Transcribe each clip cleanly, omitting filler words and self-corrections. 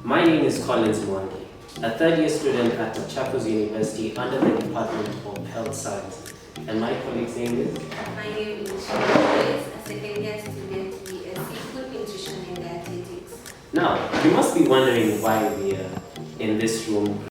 My name is Collins Mwangi, a third-year student at Machakos University under the Department of Health Science. And my colleague's name is? My name is Machakos, a second-year student BSc Food Nutrition and Dietetics. Now, you must be wondering why we are in this room.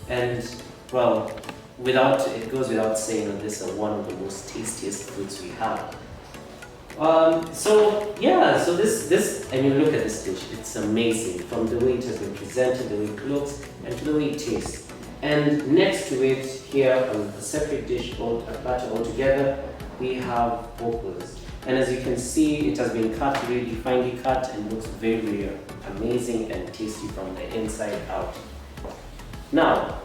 And well, it goes without saying that this is one of the most tastiest foods we have. So this, I mean, look at this dish. It's amazing from the way it has been presented, the way it looks, and to the way it tastes. And next to it, here on a separate dish called a platter altogether, we have porpoise. And as you can see, it has been cut really finely cut and looks very amazing and tasty from the inside out. Now,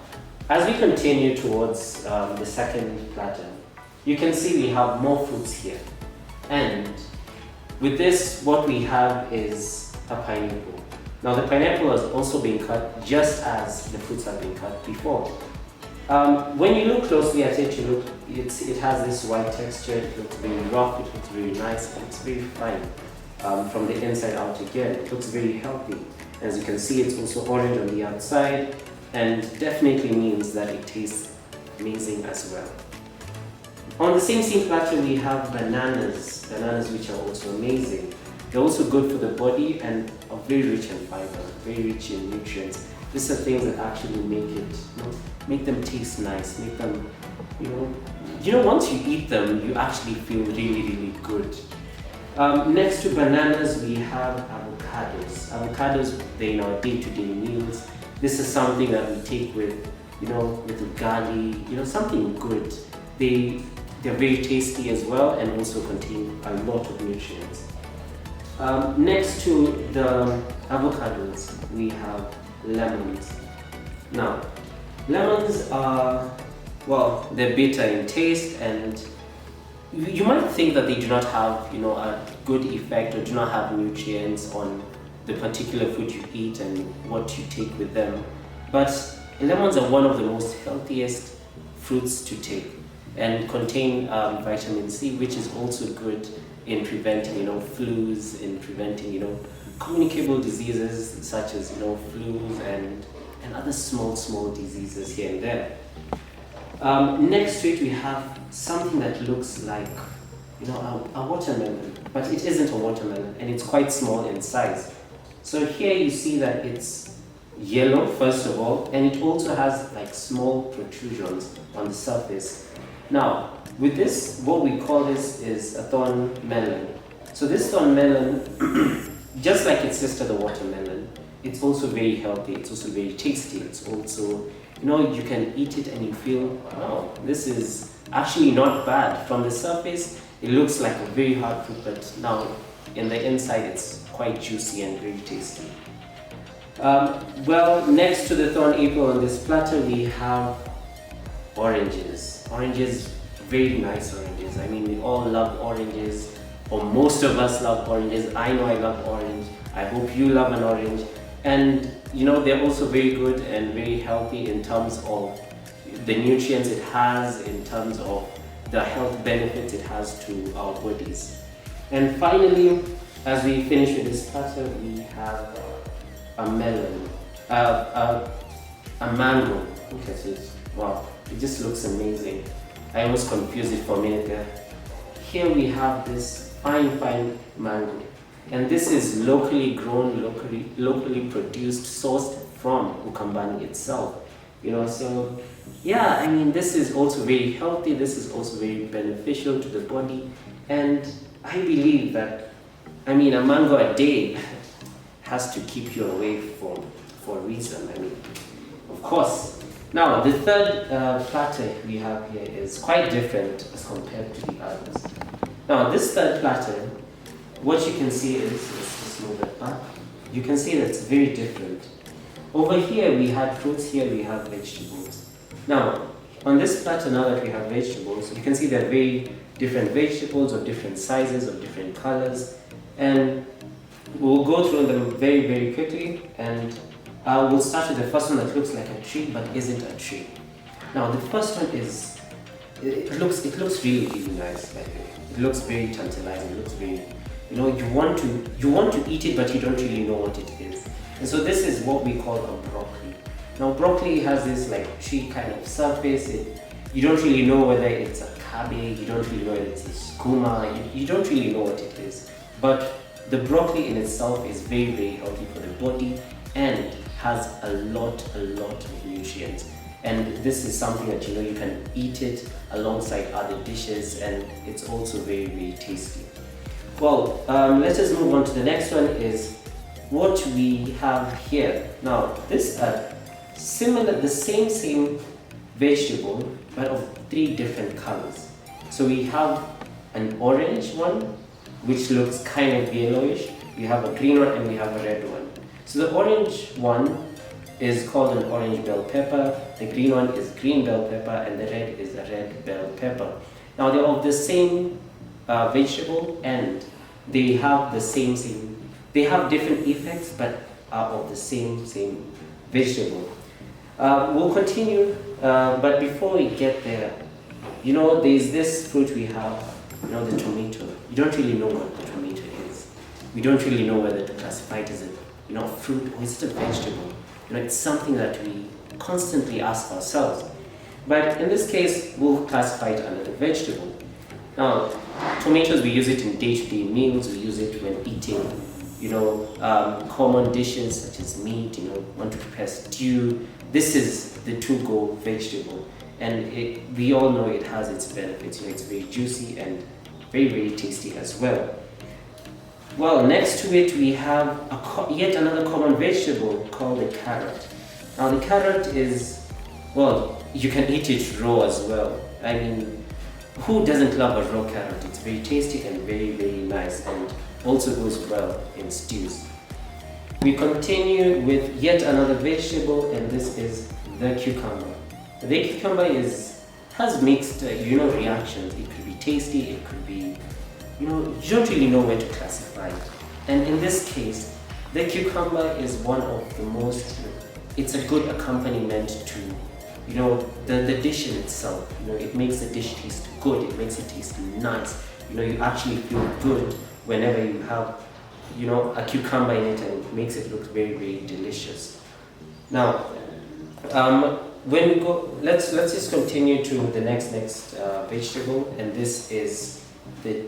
as we continue towards the second platter, you can see we have more fruits here. And with this, what we have is a pineapple. Now, the pineapple has also been cut just as the fruits have been cut before. When you look closely at it, it has this white texture. It looks very rough, it looks very nice, and it's very fine from the inside out again. It looks very healthy. As you can see, it's also orange on the outside, and definitely means that it tastes amazing as well. On the same platter, we have bananas which are also amazing. They're also good for the body and are very rich in fiber, very rich in nutrients. These are things that actually make them taste nice, make them, once you eat them, you actually feel really good. Next to bananas, we have avocados. Avocados, they're in our day-to-day meals. This is something that we take with, with ugali, something good. They're very tasty as well and also contain a lot of nutrients. Next to the avocados, we have lemons. Now, lemons are, they're bitter in taste, and you might think that they do not have, a good effect or do not have nutrients on the particular food you eat and what you take with them. But lemons are one of the most healthiest fruits to take and contain vitamin C, which is also good in preventing, flus, in preventing, communicable diseases such as, flus and other small diseases here and there. Next to it, we have something that looks like, a watermelon, but it isn't a watermelon, and it's quite small in size. So here you see that it's yellow, first of all, and it also has like small protrusions on the surface. Now, with this, what we call this is a thorn melon. So this thorn melon, just like its sister, the watermelon, it's also very healthy, it's also very tasty, it's also, you can eat it and you feel, wow, this is actually not bad. From the surface, it looks like a very hard fruit, but now in the inside, it's quite juicy and very tasty. Next to the thorn apple on this platter, we have oranges. Oranges, very nice oranges. I mean, we all love oranges, or most of us love oranges. I know I love orange. I hope you love an orange. And they're also very good and very healthy in terms of the nutrients it has, in terms of the health benefits it has to our bodies. And finally, as we finish with this platter, we have a melon, a mango. Look at it. Wow, it just looks amazing. I almost confused it for a minute there. Here we have this fine mango, and this is locally grown, locally produced, sourced from Ukambani itself. So yeah, I mean, this is also very healthy. This is also very beneficial to the body, and I believe that, I mean, a mango a day has to keep you away for a reason. I mean, of course. Now, the third platter we have here is quite different as compared to the others. Now, this third platter, what you can see is, let's just move it back. You can see that it's very different. Over here we had fruits, here we have vegetables. Now, on this platter, now that we have vegetables, you can see they're very different vegetables of different sizes, of different colors, and we'll go through them very quickly, and we'll start with the first one that looks like a tree but isn't a tree. Now, the first one is, it looks really nice, by the way. It looks very tantalizing. It looks very, you want to eat it, but you don't really know what it is. And so this is what we call a broccoli. Now, broccoli has this like tree kind of surface. You don't really know whether it's a cabbage. You don't really know whether it's a skuma. You don't really know what it is. But the broccoli in itself is very healthy for the body and has a lot of nutrients. And this is something that you can eat it alongside other dishes, and it's also very tasty. Well, let us move on to the next one, is what we have here. Now, this similar, the same vegetable, but of 3 different colors. So we have an orange one, which looks kind of yellowish. We have a green one, and we have a red one. So the orange one is called an orange bell pepper, the green one is green bell pepper, and the red is a red bell pepper. Now, they're of the same vegetable, and they have the same, they have different effects, but are of the same vegetable. We'll continue, but before we get there, there's this fruit we have, the tomato. You don't really know what the tomato is. We don't really know whether to classify it as a fruit or is it a vegetable. It's something that we constantly ask ourselves. But in this case, we'll classify it under the vegetable. Now, tomatoes, we use it in day-to-day meals. We use it when eating, common dishes such as meat, want to prepare stew. This is the to-go vegetable. And we all know it has its benefits. It's very juicy and very tasty as well. Well, next to it we have yet another common vegetable called the carrot. Now, the carrot is, well, you can eat it raw as well. I mean, who doesn't love a raw carrot? It's very tasty and very nice, and also goes well in stews. We continue with yet another vegetable, and this is the cucumber. The cucumber has mixed, reactions. It could be tasty, it could be, you don't really know where to classify it. And in this case, the cucumber is one of the most, it's a good accompaniment to, the dish in itself. It makes the dish taste good, it makes it taste nice. You actually feel good whenever you have, a cucumber in it, and it makes it look very delicious. Now, when we go, let's just continue to the next vegetable, and this is the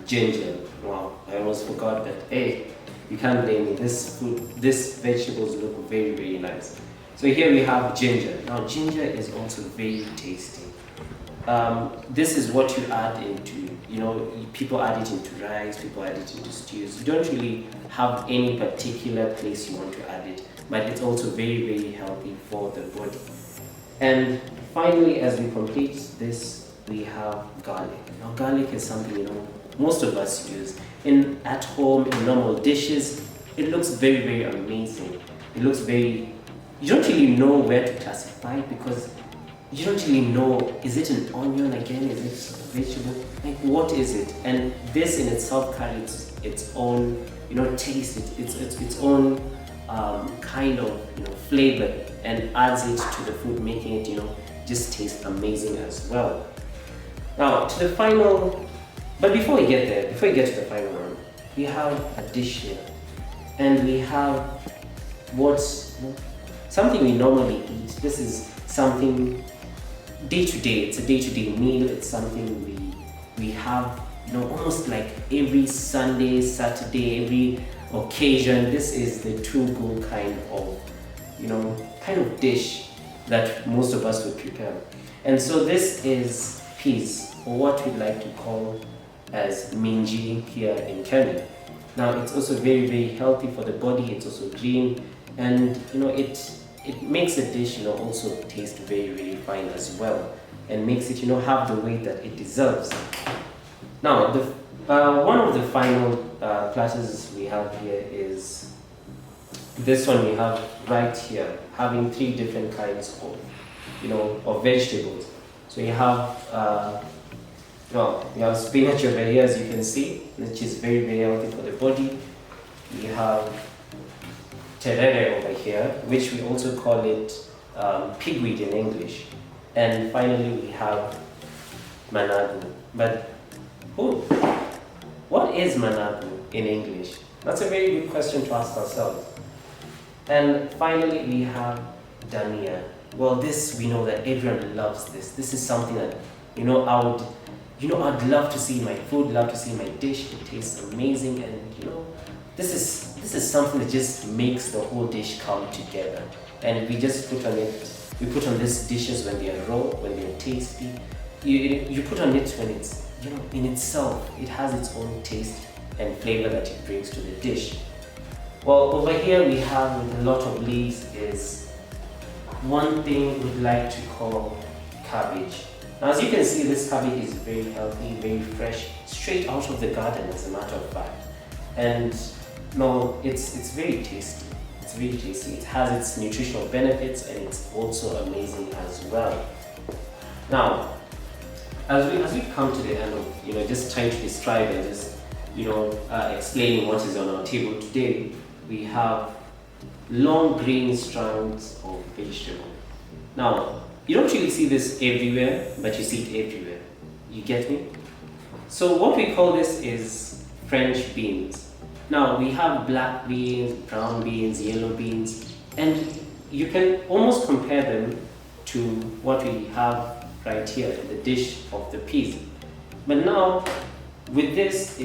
ginger. Wow, I almost forgot that. Hey, you can't blame me. This vegetables look very nice. So here we have ginger. Now, ginger is also very tasty. This is what you add into, people add it into rice, people add it into stews. You don't really have any particular place you want to add it, but it's also very healthy for the body. And finally, as we complete this, we have garlic. Now, garlic is something, most of us use at home in normal dishes. It looks very amazing. It looks you don't really know where to classify it, because you don't really know, is it an onion again, is it a vegetable, like what is it? And this in itself carries its own taste, its own kind of flavor, and adds it to the food, making it just taste amazing as well. Now, to the final, but before we get there, before we get to the final one, we have a dish here, and we have something we normally eat. This is something day to day. It's a day-to-day meal. It's something we have, almost like every Sunday, Saturday, every occasion. This is the to-go kind of dish that most of us would prepare. And so this is peas, or what we'd like to call as minji here in Kenya. Now it's also very, very healthy for the body. It's also green, and it makes the dish also taste very, very fine as well, and makes it have the weight that it deserves. Now the one of the final platters we have here is this one we have right here, having 3 different kinds of vegetables. So you have we have spinach over here, as you can see, which is very, very healthy for the body. We have terere over here, which we also call it pigweed in English. And finally, we have managu. But what is managu in English? That's a very good question to ask ourselves. And finally, we have dania. Well, this, we know that everyone loves this. This is something that, I'd love to see in my food, love to see in my dish. It tastes amazing, and this is something that just makes the whole dish come together. And we just put on it. We put on these dishes when they are raw, when they are tasty. You put on it when it's in itself, it has its own taste and flavor that it brings to the dish. Well, over here we have, with a lot of leaves, is one thing we'd like to call cabbage. Now, as you can see, this cabbage is very healthy, very fresh, straight out of the garden, as a matter of fact. And no, it's very tasty. It's very tasty. It has its nutritional benefits, and it's also amazing as well. Now, as we come to the end of just trying to describe and just explaining what is on our table today, we have long green strands of vegetable. Now, you don't really see this everywhere, but you see it everywhere. You get me? So what we call this is French beans. Now, we have black beans, brown beans, yellow beans, and you can almost compare them to what we have right here in the dish of the peas. But now, with this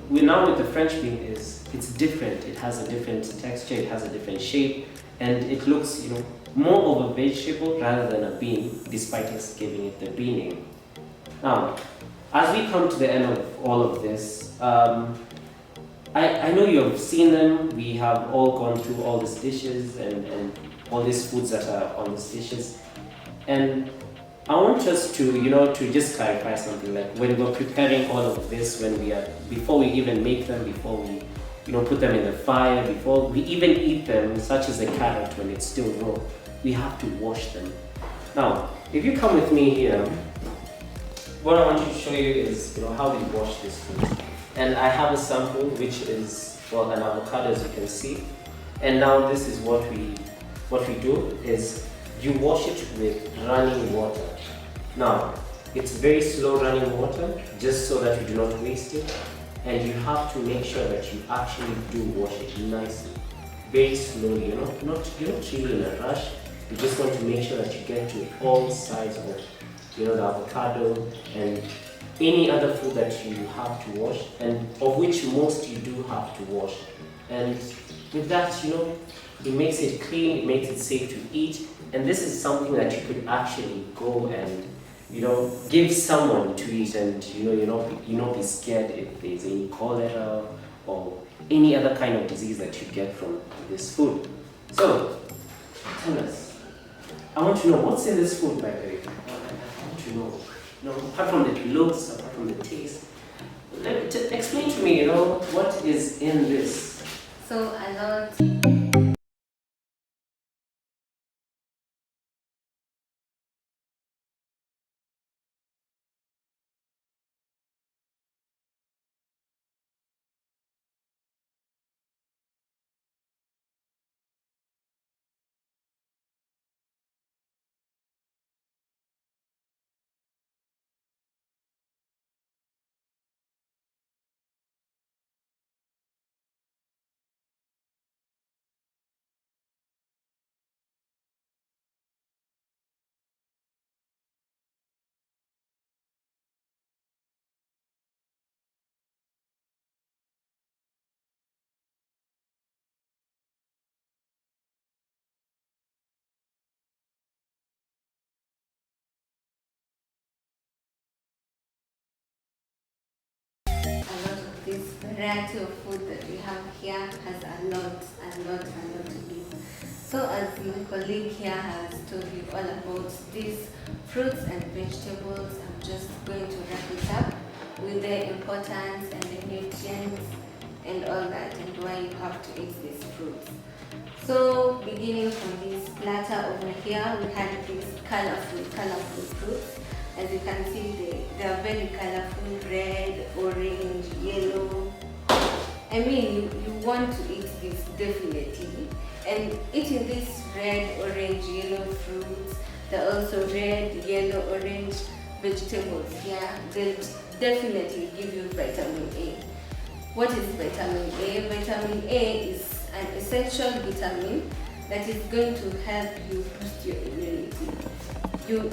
with the French bean it's different. It has a different texture, it has a different shape, and it looks, more of a vegetable rather than a bean, despite us giving it the bean name. Now, as we come to the end of all of this, I know you have seen them. We have all gone through all these dishes and all these foods that are on these dishes. And I want us to just clarify something, like when we're preparing all of this, before we even make them, before we put them in the fire, before we even eat them, such as the carrot when it's still raw, we have to wash them. Now, if you come with me here, what I want to show you is how we wash this food. And I have a sample, which is an avocado, as you can see. And now this is what we do is you wash it with running water. Now, it's very slow running water, just so that you do not waste it. And you have to make sure that you actually do wash it nicely, very slowly. You're not really in a rush. You just want to make sure that you get to all sides of the avocado and any other food that you have to wash, and of which most you do have to wash. And with that, it makes it clean, it makes it safe to eat. And this is something that you could actually go and give someone to eat, and you not be scared if there's any cholera or any other kind of disease that you get from this food. So tell us, I want to know what's in this food, by the way. I want to know, apart from the looks, apart from the taste, explain to me, what is in this. So a lot. this variety of food that we have here has a lot to do. So as my colleague here has told you all about these fruits and vegetables, I'm just going to wrap it up with the importance and the nutrients and all that, and why you have to eat these fruits. So beginning from this platter over here, we had these colorful fruits. As you can see, they are very colorful: red, orange, yellow. I mean, you want to eat this definitely. And eating these red, orange, yellow fruits, they're also red, yellow, orange vegetables here, they'll definitely give you vitamin A. What is vitamin A? Vitamin A is an essential vitamin that is going to help you boost your immunity. You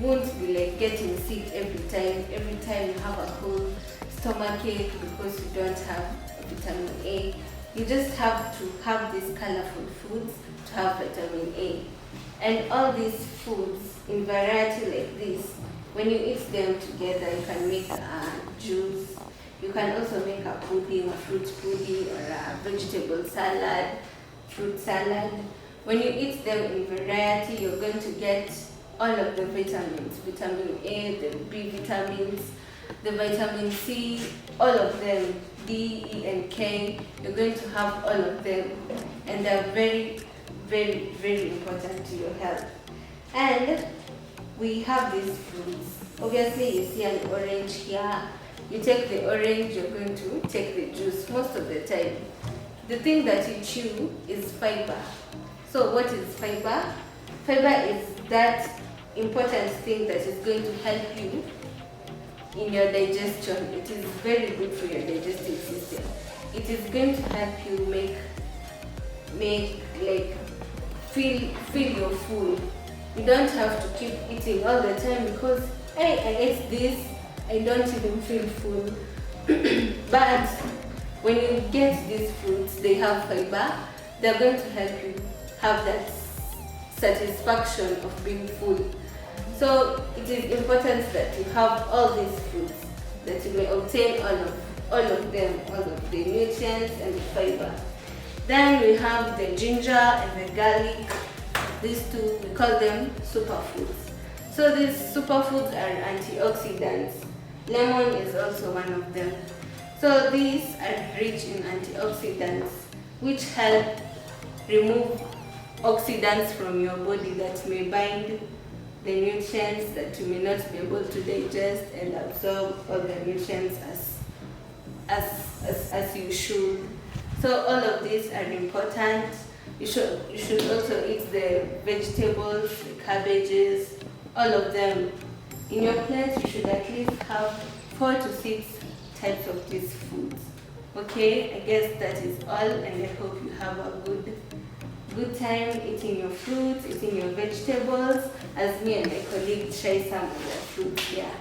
won't be like getting sick every time you have a cold stomachache because you don't have vitamin A. You just have to have these colorful foods to have vitamin A. And all these foods in variety like this, when you eat them together, you can make a juice. You can also make a pudding, a fruit pudding, or a vegetable salad, fruit salad. When you eat them in variety, you're going to get all of the vitamins: vitamin A, the B vitamins, the vitamin C, all of them, D, E, and K. You're going to have all of them, and they're very, very important to your health. And we have these fruits. Obviously, you see an orange here. You take the orange, you're going to take the juice most of the time. The thing that you chew is fiber. So what is fiber? Fiber is that important thing that is going to help you in your digestion. It is very good for your digestive system. It is going to help you feel your food. You don't have to keep eating all the time because, hey, I ate this, I don't even feel full. But when you get these fruits, they have fiber, they're going to help you have that satisfaction of being full. So it is important that you have all these fruits, that you may obtain all of the nutrients and the fiber. Then we have the ginger and the garlic. These two, we call them superfoods. So these superfoods are antioxidants. Lemon is also one of them. So these are rich in antioxidants, which help remove oxidants from your body that may bind the nutrients that you may not be able to digest and absorb all the nutrients as you should. So all of these are important. You should also eat the vegetables, the cabbages, all of them. In your plate, you should at least have 4 to 6 types of these foods. Okay, I guess that is all, and I hope you have a good time eating your fruits, eating your vegetables, as me and my colleague try some of the fruits here.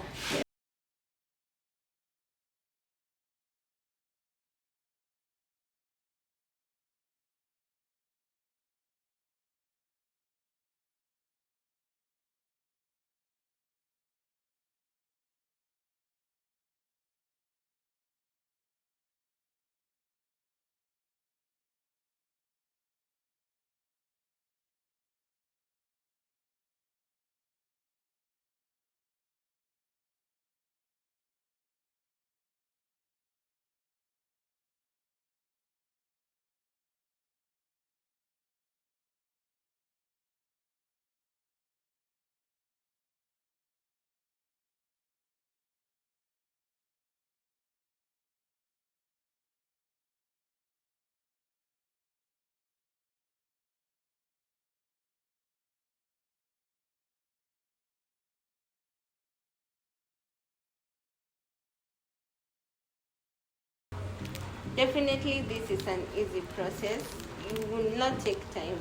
Definitely this is an easy process. It will not take time.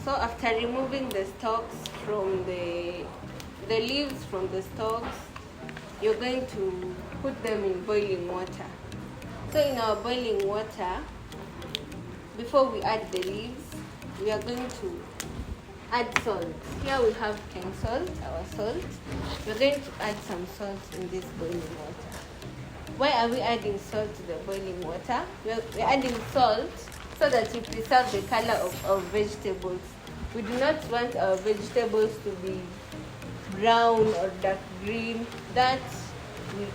So after removing the stalks from the leaves from the stalks, you're going to put them in boiling water. So in our boiling water, before we add the leaves, we are going to add salt. Here we have our salt. We're going to add some salt in this boiling water. Why are we adding salt to the boiling water? We're adding salt so that we preserve the color of our vegetables. We do not want our vegetables to be brown or dark green. That will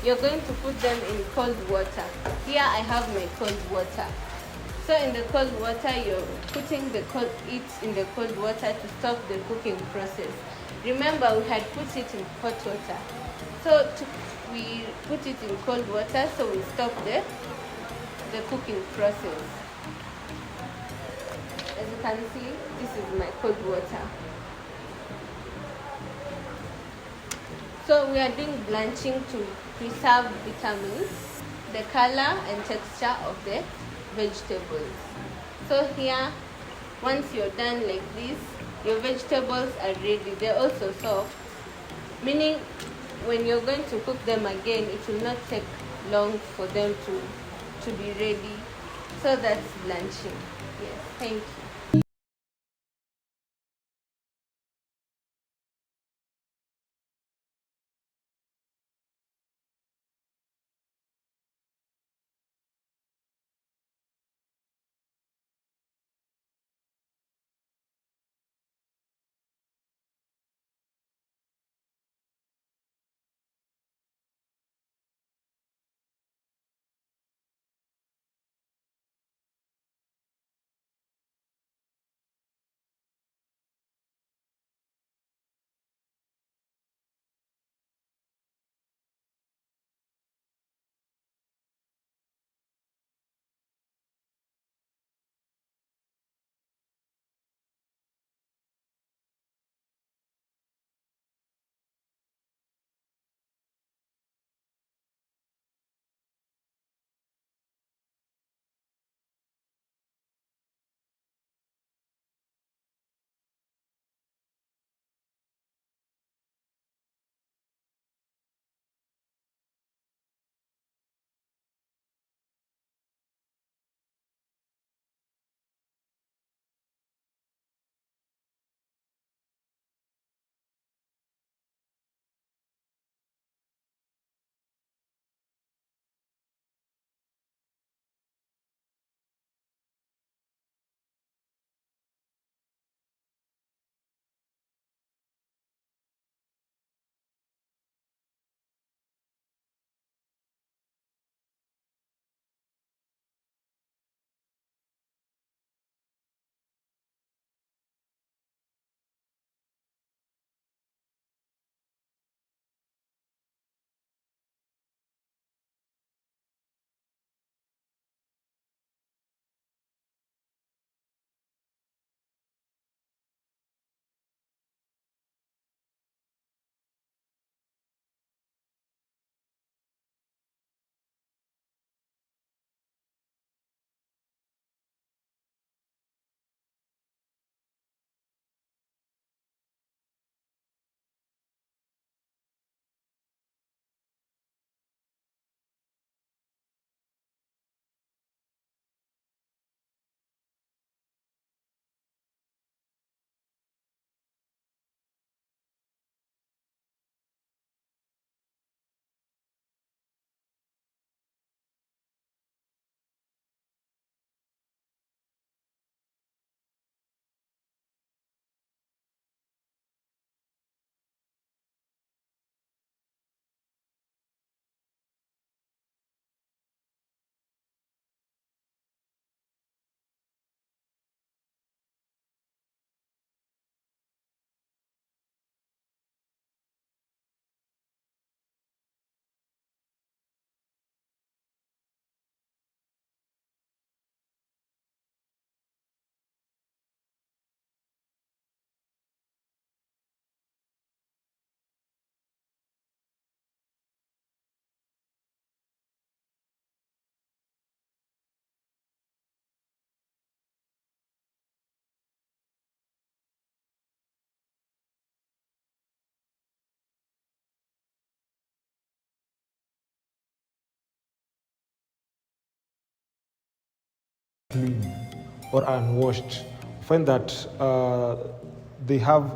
you're going to put them in cold water. Here I have my cold water. So in the cold water, you're putting it in the cold water to stop the cooking process. Remember, we had put it in hot water. We put it in cold water, so we stop the cooking process. As you can see, this is my cold water. So we are doing blanching to preserve vitamins, the color and texture of the vegetables. So here, once you're done like this, your vegetables are ready. They're also soft, meaning when you're going to cook them again, it will not take long for them to be ready. So that's blanching. Yes, thank you. clean or unwashed, find that they have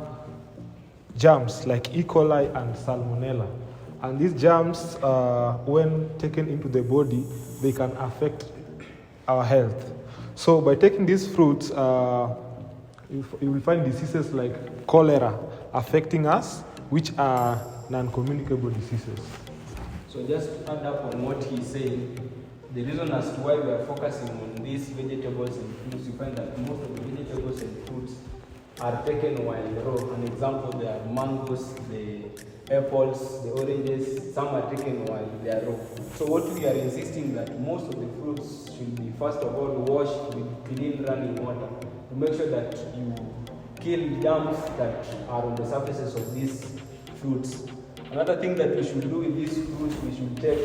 germs like E. coli and Salmonella. And these germs, when taken into the body, they can affect our health. So by taking these fruits, you will find diseases like cholera affecting us, which are non-communicable diseases. So just to add up on what he's saying, the reason as to why we are focusing on these vegetables and fruits, you find that most of the vegetables and fruits are taken while raw. An example, there are mangoes, the apples, the oranges, some are taken while they are raw. So what we are insisting that most of the fruits should be first of all washed with clean running water to make sure that you kill germs that are on the surfaces of these fruits. Another thing that we should do with these fruits, we should check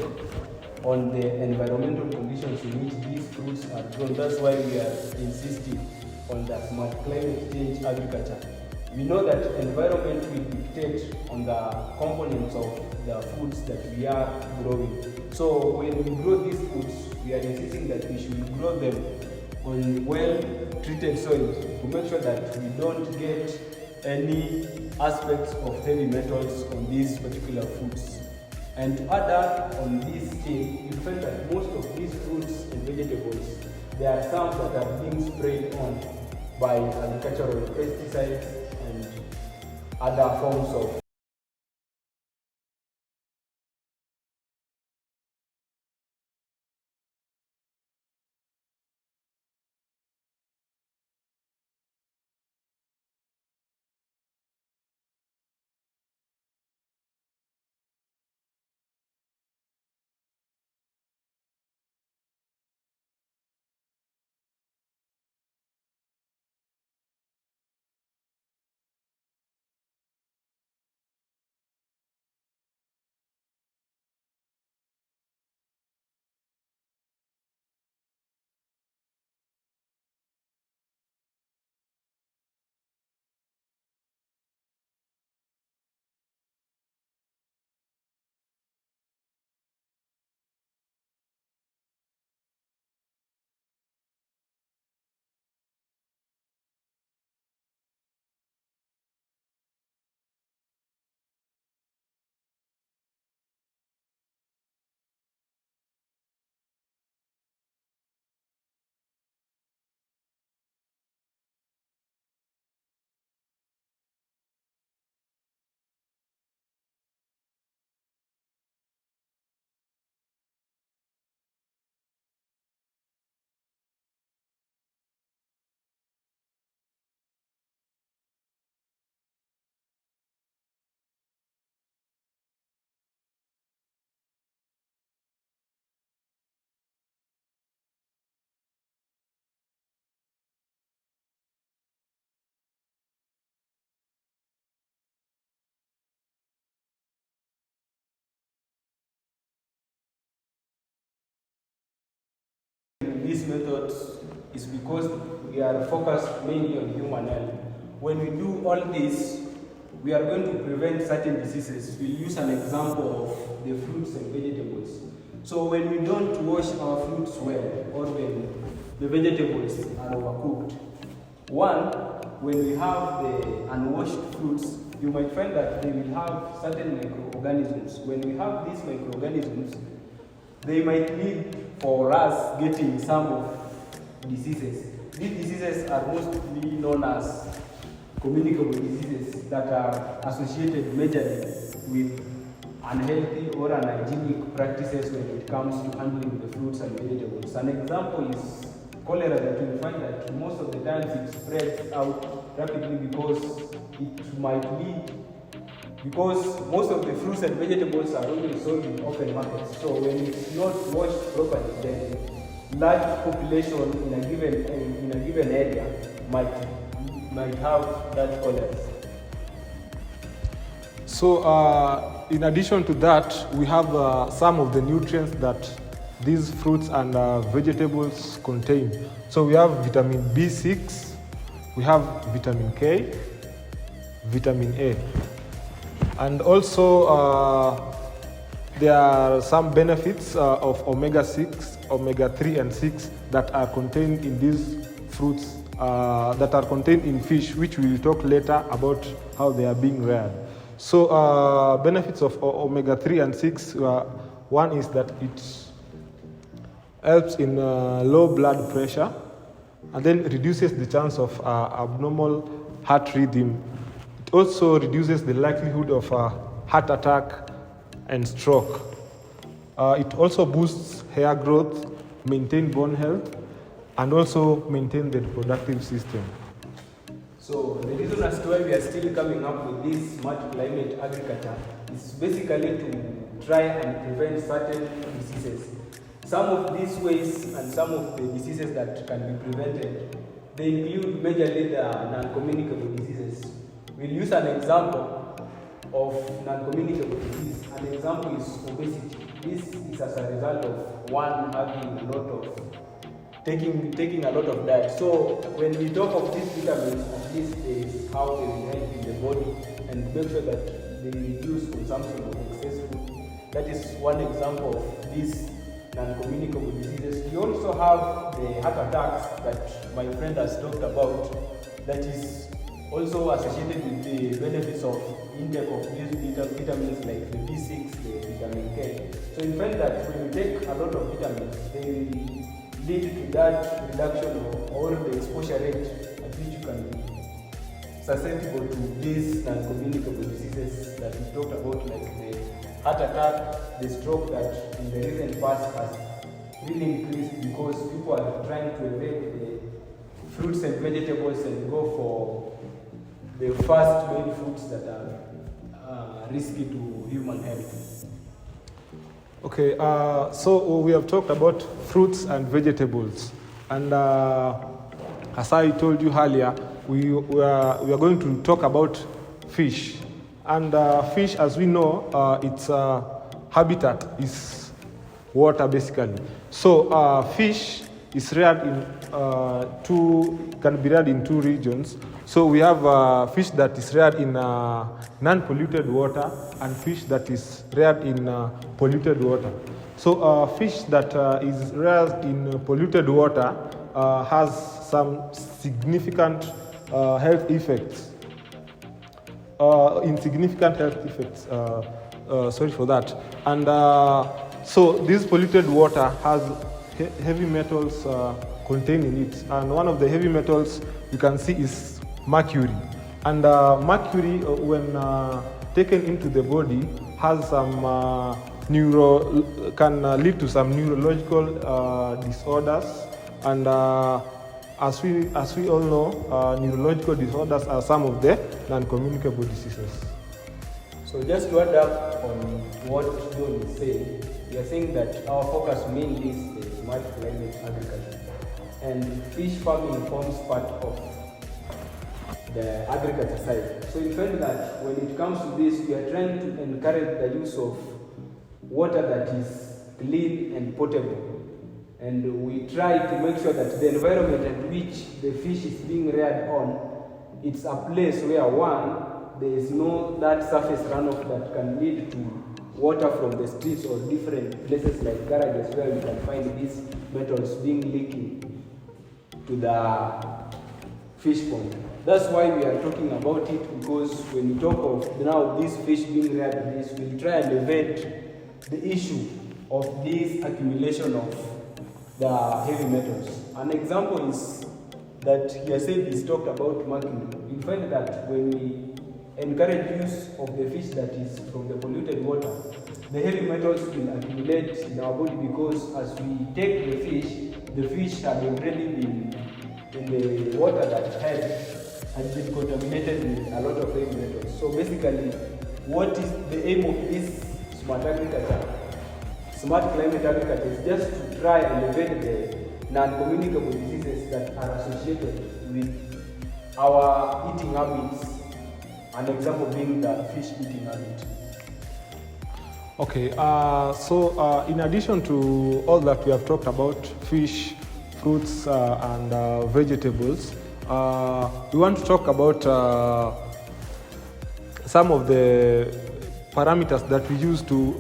on the environmental conditions in which these fruits are grown. That's why we are insisting on the smart climate change agriculture. We know that environment will dictate on the components of the foods that we are growing. So when we grow these foods, we are insisting that we should grow them on well-treated soils to make sure that we don't get any aspects of heavy metals on these particular foods. And to add up on this thing, you find that most of these fruits and vegetables, there are some that are being sprayed on by agricultural pesticides and other forms of these methods is because we are focused mainly on human health. When we do all this, we are going to prevent certain diseases. We'll use an example of the fruits and vegetables. So when we don't wash our fruits well, or when the vegetables are overcooked, one, when we have the unwashed fruits, you might find that they will have certain microorganisms. When we have these microorganisms, they might lead for us getting some of diseases. These diseases are mostly known as communicable diseases that are associated majorly with unhealthy or unhygienic practices when it comes to handling the fruits and vegetables. An example is cholera, that you find that most of the times it spreads out rapidly because it might lead, because most of the fruits and vegetables are only sold in open markets. So when it's not washed properly, then large population in a given area might have that cholera. So in addition to that, we have some of the nutrients that these fruits and vegetables contain. So we have vitamin B6, we have vitamin K, vitamin A. And also there are some benefits of omega-6 omega-3 and 6 that are contained in these fruits, that are contained in fish, which we will talk later about how they are being reared. So benefits of omega-3 and 6, one is that it helps in low blood pressure, and then reduces the chance of abnormal heart rhythm. It also reduces the likelihood of heart attack and stroke. It also boosts hair growth, maintain bone health, and also maintain the reproductive system. So the reason as to why we are still coming up with this smart climate agriculture is basically to try and prevent certain diseases. Some of these ways and some of the diseases that can be prevented, they include majorly the non-communicable diseases. We'll use an example of non-communicable disease. An example is obesity. This is as a result of one having a lot of taking a lot of diet. So when we talk of these vitamins, at least is how they will help in the body and make sure that they reduce consumption of excess food. That is one example of these non-communicable diseases. We also have the heart attacks that my friend has talked about, that is also associated with the benefits of intake of these vitamins like the B6, the vitamin K. So in fact that when you take a lot of vitamins, they will lead to that reduction or the exposure rate at which you can be susceptible to these non-communicable diseases that we talked about, like the heart attack, the stroke that in the recent past has really increased because people are trying to evade the fruits and vegetables and go for the fast-made foods that are risky to human health. Okay, so we have talked about fruits and vegetables, and as I told you earlier, we are going to talk about fish. And fish, as we know, its habitat is water basically. So fish is reared in can be reared in two regions. So we have fish that is reared in non-polluted water and fish that is reared in polluted water. So fish that is reared in polluted water has some significant health effects. Insignificant health effects. Sorry for that. And so this polluted water has heavy metals contained in it, and one of the heavy metals you can see is mercury. And mercury, when taken into the body, has some can lead to some neurological disorders. And as we all know, neurological disorders are some of the non-communicable diseases. So just to add up on what John is saying, we are saying that our focus mainly is the smart climate agriculture, and fish farming forms part of the agriculture side. So in fact that when it comes to this, we are trying to encourage the use of water that is clean and potable, and we try to make sure that the environment at which the fish is being reared on, it's a place where one, there is no that surface runoff that can lead to water from the streets or different places like garages where we can find these metals being leaking to the fish pond. That's why we are talking about it, because when we talk of now these fish being reared in this, we'll try and evade the issue of this accumulation of the heavy metals. An example is that Yaseb is talked about mercury. You find that when we encourage use of the fish that is from the polluted water, the heavy metals will accumulate in our body, because as we take the fish had already been in the water that had been contaminated with a lot of heavy metals. So basically, what is the aim of this smart agriculture, smart climate agriculture, is just to try and evade the non-communicable diseases that are associated with our eating habits. An example being the fish eating habit. Okay, so in addition to all that we have talked about, fish, fruits, and vegetables, we want to talk about some of the parameters that we use to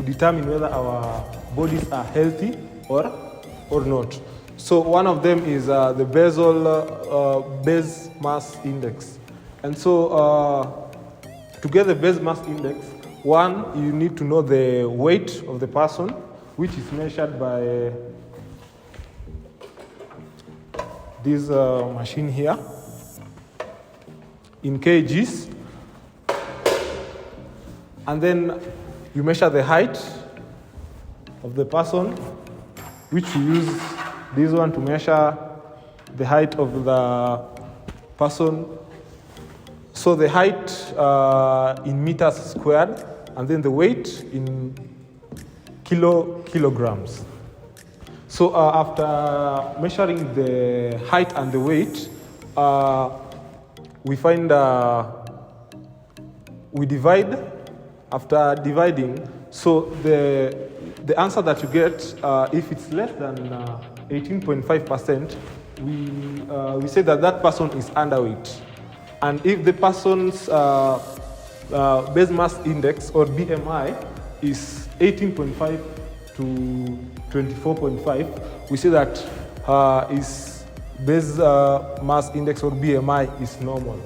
determine whether our bodies are healthy or not. So one of them is the basal base mass index. And so to get the base mass index, one, you need to know the weight of the person, which is measured by this machine here in kgs. And then you measure the height of the person, which you use this one to measure the height of the person. So the height in meters squared, and then the weight in kilograms. So after measuring the height and the weight, we find we divide. After dividing, so the answer that you get, if it's less than 18.5%, we say that person is underweight. And if the person's base mass index or BMI is 18.5 to 24.5, we say that his base mass index or BMI is normal.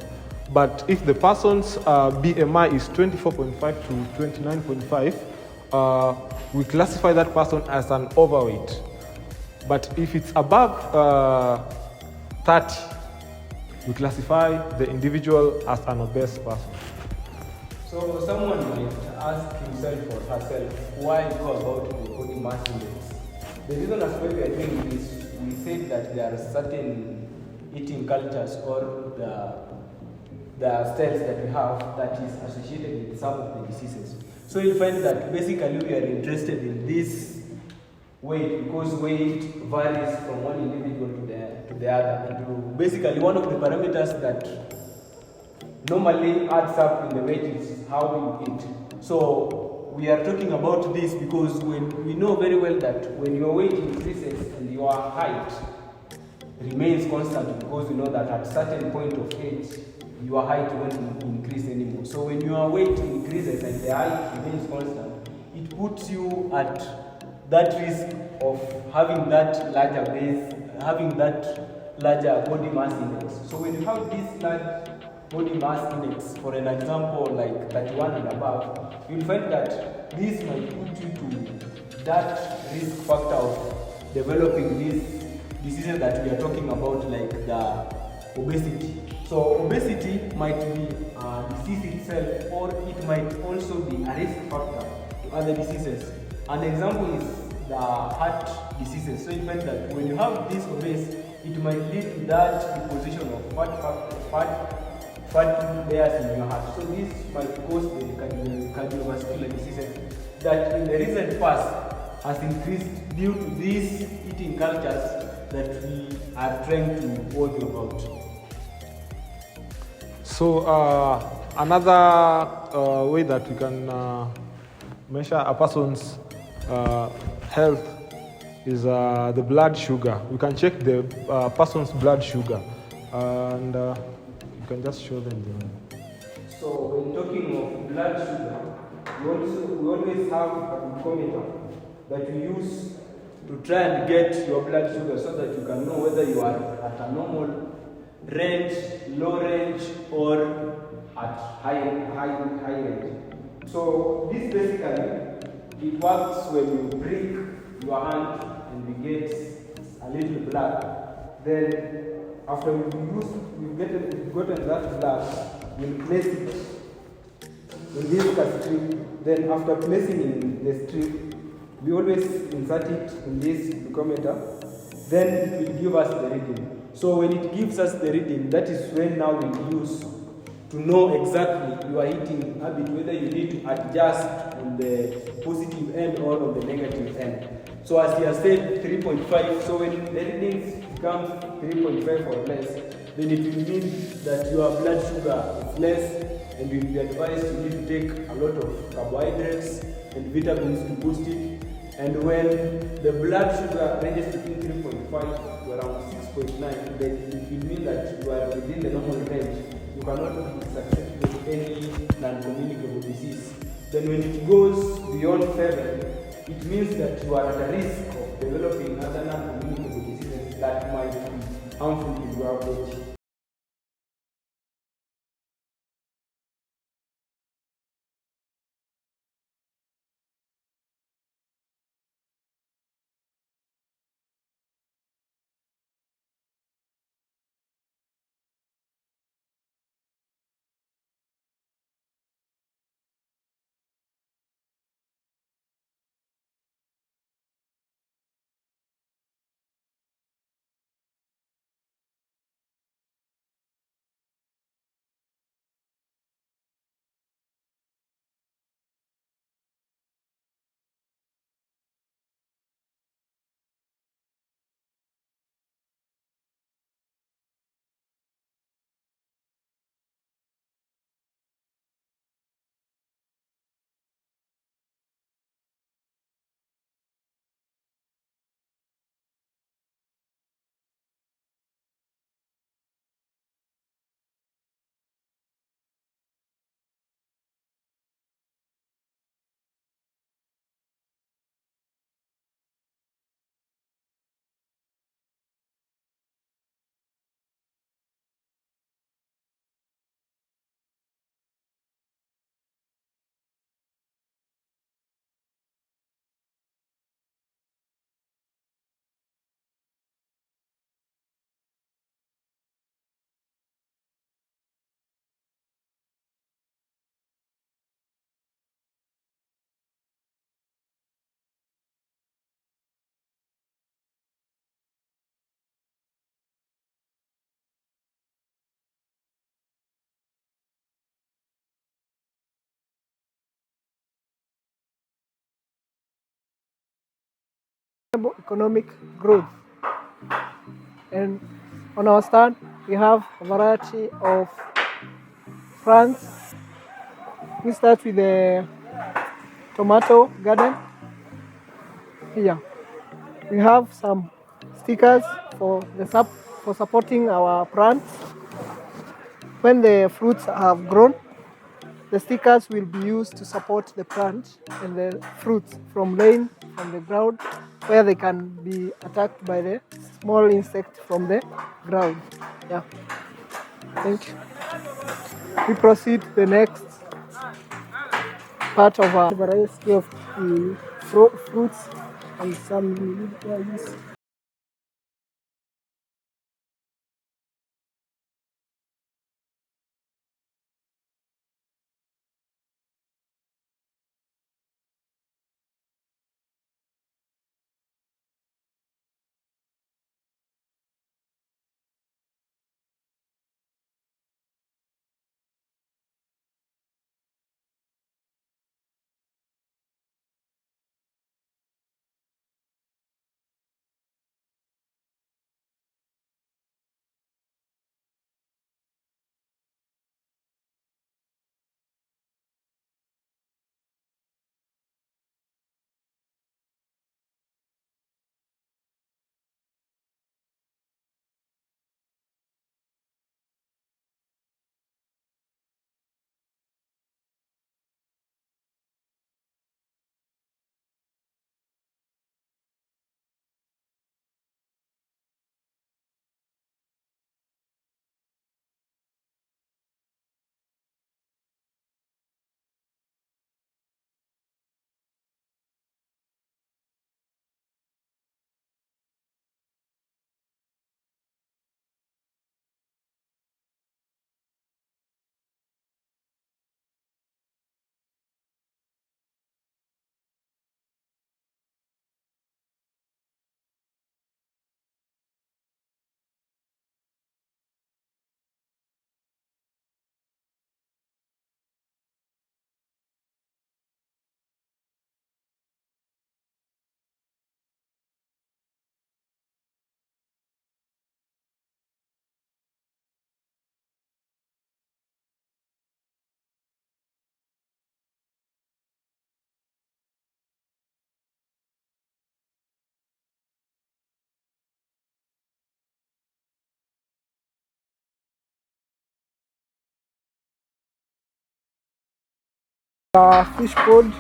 But if the person's BMI is 24.5 to 29.5, we classify that person as an overweight. But if it's above 30, we classify the individual as an obese person. So someone might ask himself or herself, why go about the body mass index? The reason as why we are doing this, we said that there are certain eating cultures or the styles that we have that is associated with some of the diseases. So you'll find that basically we are interested in this weight because weight varies from one individual to the other. And basically one of the parameters that normally adds up in the weight is how you eat. So we are talking about this because when we know very well that when your weight increases and your height remains constant, because you know that at certain point of age your height won't increase anymore. So when your weight increases and the height remains constant, it puts you at that risk of having that larger base, having that larger body mass index. So when you have this large body mass index, for an example like 31 and above, you'll find that this might put you to that risk factor of developing these diseases that we are talking about, like the obesity. So obesity might be a disease itself, or it might also be a risk factor to other diseases. An example is the heart diseases. So you find that when you have this obese, it might lead to that deposition of fat layers in your heart. So this might cause the cardiovascular diseases that in the recent past has increased due to these eating cultures that we are trying to warn you about. So another way that we can measure a person's health is the blood sugar. We can check the person's blood sugar, and you can just show them. So when talking of blood sugar, we always have a glucometer that we use to try and get your blood sugar so that you can know whether you are at a normal range, low range, or at high range. So this basically, it works when you prick your hand and we get a little blood. Then after we've gotten that blood, we'll place it in this strip. Then after placing in the strip, we always insert it in this glucometer. Then it will give us the reading. So when it gives us the reading, that is when now we use to know exactly your eating habit, whether you need to adjust on the positive end or on the negative end. So as you have said, 3.5, so when the readings becomes 3.5 or less, then it will mean that your blood sugar is less, and you will be advised you need to take a lot of carbohydrates and vitamins to boost it. And when the blood sugar ranges between 3.5 to around 6.9, then it will mean that you are within the normal range. You cannot be susceptible to any non-communicable disease. Then when it goes beyond 7, it means that you are at a risk of developing other non-communicable diseases that might be harmful to your body. Economic growth. And on our stand, we have a variety of plants. We start with the tomato garden. Here, we have some stickers for for supporting our plants. When the fruits have grown, the stickers will be used to support the plant and the fruits from laying from the ground, where they can be attacked by the small insect from the ground. Yeah. Thank you. We proceed to the next part of our variety of fruits and some veggies. Fish pond,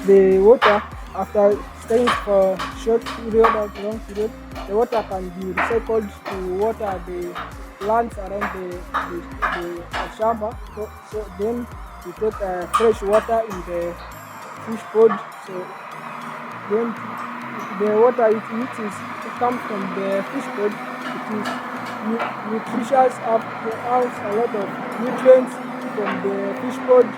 the water after staying for a short period or long period, the water can be recycled to water the plants around the shamba. So then we take fresh water in the fish pond. So then the water it comes from the fish pond. It is nutritious, has a lot of nutrients from the fish pond.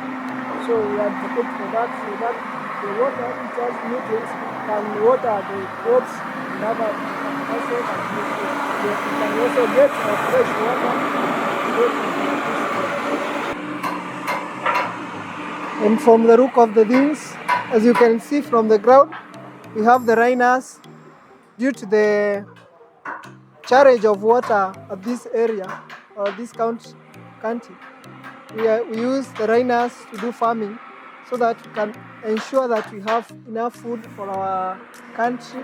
So we advocate for that, so that the water which has nutrients can water the crops and other assets and nutrients. You can also get fresh water from the fish pond. And from the look of the things, as you can see from the ground, we have the rainers. Due to the shortage of water at this area or this country, we use the rainers to do farming so that we can ensure that we have enough food for our country,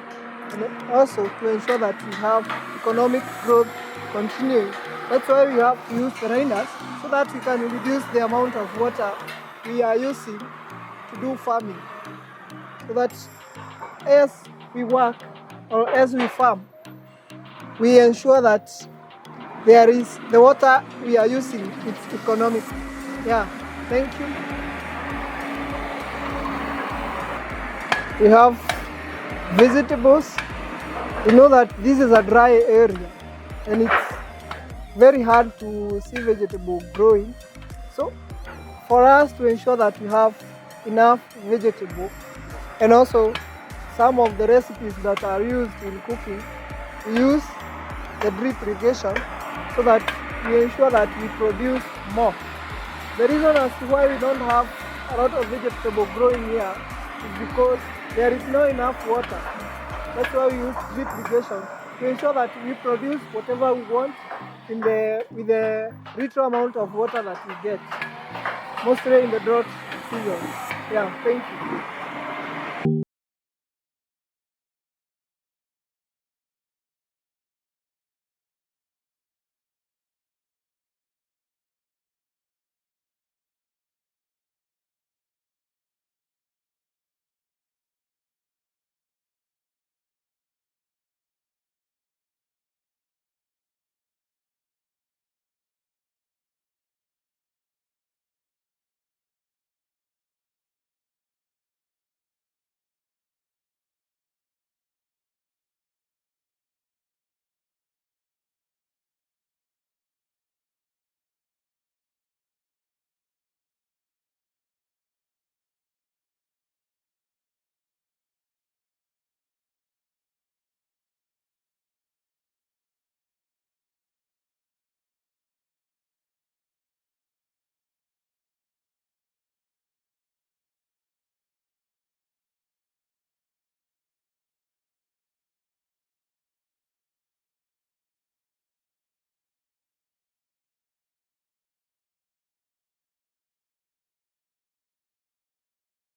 and also to ensure that we have economic growth continuing. That's why we have to use the rainers, so that we can reduce the amount of water we are using to do farming, so that as we work or as we farm, we ensure that there is the water we are using, it's economic. Yeah, thank you. We have vegetables. We know that this is a dry area and it's very hard to see vegetable growing. So for us to ensure that we have enough vegetable, and also some of the recipes that are used in cooking, we use the drip irrigation so that we ensure that we produce more. The reason as to why we don't have a lot of vegetable growing here is because there is not enough water. That's why we use drip irrigation to ensure that we produce whatever we want with the little amount of water that we get, mostly in the drought season. Yeah, thank you.